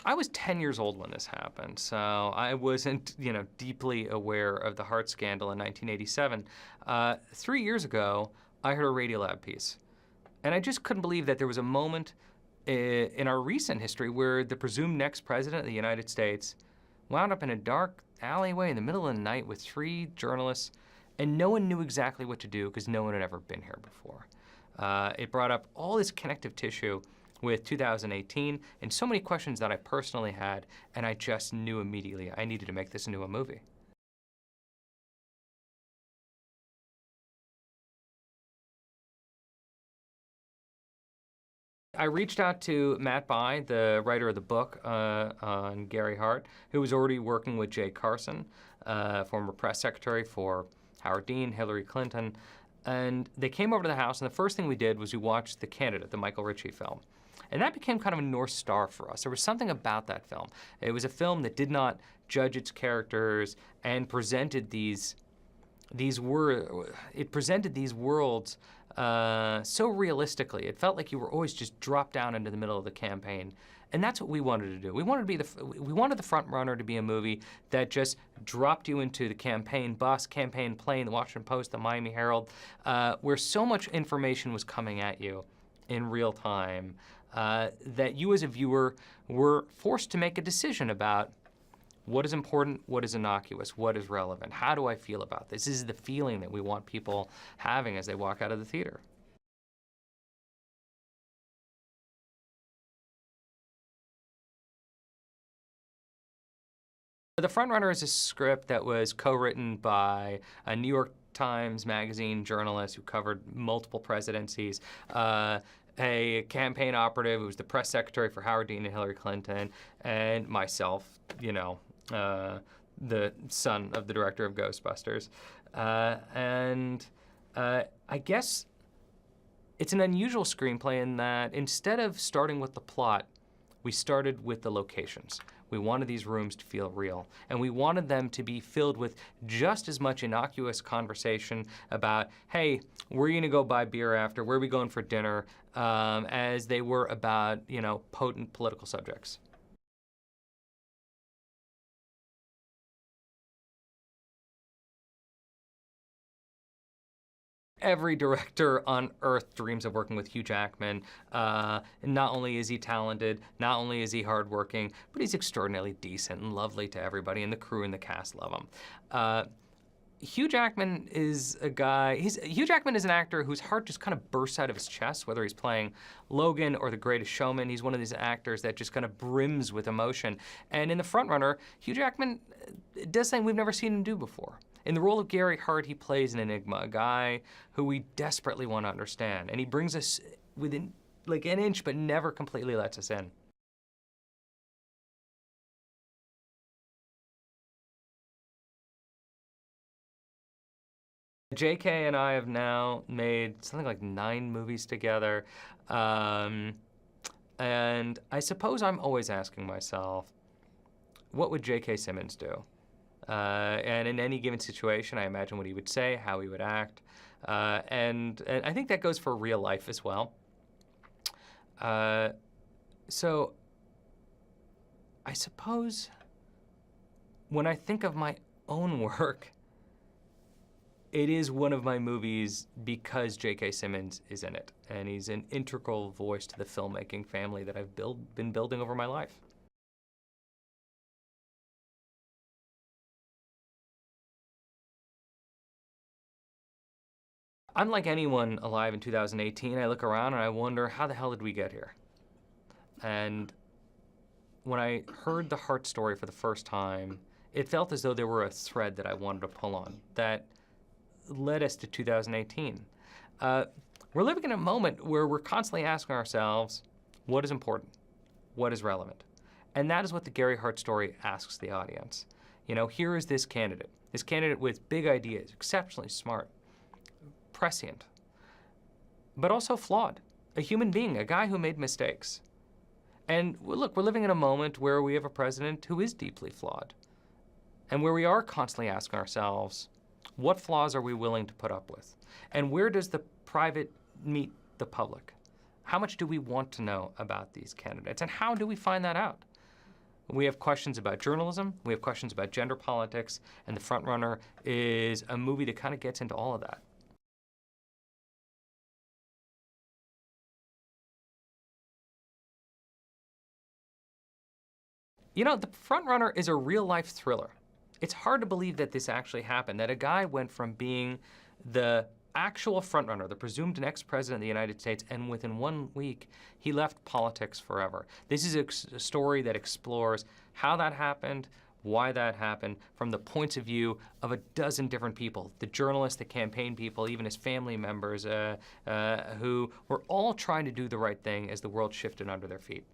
I was 10 years old when this happened, so I wasn't, deeply aware of the Hart scandal in 1987. 3 years ago, I heard a Radiolab piece, and I just couldn't believe that there was a moment in our recent history where the presumed next president of the United States wound up in a dark alleyway in the middle of the night with 3 journalists, and no one knew exactly what to do because no one had ever been here before. It brought up all this connective tissue with 2018 and so many questions that I personally had, and I just knew immediately I needed to make this into a movie. I reached out to Matt Bai, the writer of the book on Gary Hart, who was already working with Jay Carson, former press secretary for Howard Dean, Hillary Clinton, and they came over to the house, and the first thing we did was we watched The Candidate, the Michael Ritchie film. And that became kind of a North Star for us. There was something about that film. It was a film that did not judge its characters and presented these worlds so realistically. It felt like you were always just dropped down into the middle of the campaign. And that's what we wanted to do. We wanted the front runner to be a movie that just dropped you into the campaign bus, campaign plane, the Washington Post, the Miami Herald, where so much information was coming at you in real time that you as a viewer were forced to make a decision about what is important, what is innocuous, what is relevant, how do I feel about this? This is the feeling that we want people having as they walk out of the theater. The Frontrunner is a script that was co-written by a New York Times Magazine journalist who covered multiple presidencies, a campaign operative who was the press secretary for Howard Dean and Hillary Clinton, and myself, the son of the director of Ghostbusters. I guess it's an unusual screenplay in that instead of starting with the plot, we started with the locations. We wanted these rooms to feel real, and we wanted them to be filled with just as much innocuous conversation about, hey, where are you gonna go buy beer after, where are we going for dinner, as they were about, potent political subjects. Every director on earth dreams of working with Hugh Jackman. Not only is he talented, not only is he hardworking, but he's extraordinarily decent and lovely to everybody, and the crew and the cast love him. Hugh Jackman is a guy, Hugh Jackman is an actor whose heart just kind of bursts out of his chest, whether he's playing Logan or The Greatest Showman. He's one of these actors that just kind of brims with emotion. And in The Frontrunner, Hugh Jackman does something we've never seen him do before. In the role of Gary Hart, he plays an enigma, a guy who we desperately want to understand. And he brings us within like an inch, but never completely lets us in. JK and I have now made something like 9 movies together. And I suppose I'm always asking myself, what would J.K. Simmons do? And in any given situation, I imagine what he would say, how he would act. And I think that goes for real life as well. So I suppose when I think of my own work, it is one of my movies because J.K. Simmons is in it. And he's an integral voice to the filmmaking family that I've been building over my life. Unlike anyone alive in 2018, I look around and I wonder, how the hell did we get here? And when I heard the Hart story for the first time, it felt as though there were a thread that I wanted to pull on that led us to 2018. We're living in a moment where we're constantly asking ourselves, what is important? What is relevant? And that is what the Gary Hart story asks the audience. Here is this candidate with big ideas, exceptionally smart, prescient, but also flawed, a human being, a guy who made mistakes. And look, we're living in a moment where we have a president who is deeply flawed, and where we are constantly asking ourselves, what flaws are we willing to put up with? And where does the private meet the public? How much do we want to know about these candidates, and how do we find that out? We have questions about journalism, we have questions about gender politics, and The Frontrunner is a movie that kind of gets into all of that. You know, The Frontrunner is a real-life thriller. It's hard to believe that this actually happened, that a guy went from being the actual frontrunner, the presumed next president of the United States, and within 1 week, he left politics forever. This is a story that explores how that happened, why that happened, from the points of view of a dozen different people, the journalists, the campaign people, even his family members, who were all trying to do the right thing as the world shifted under their feet.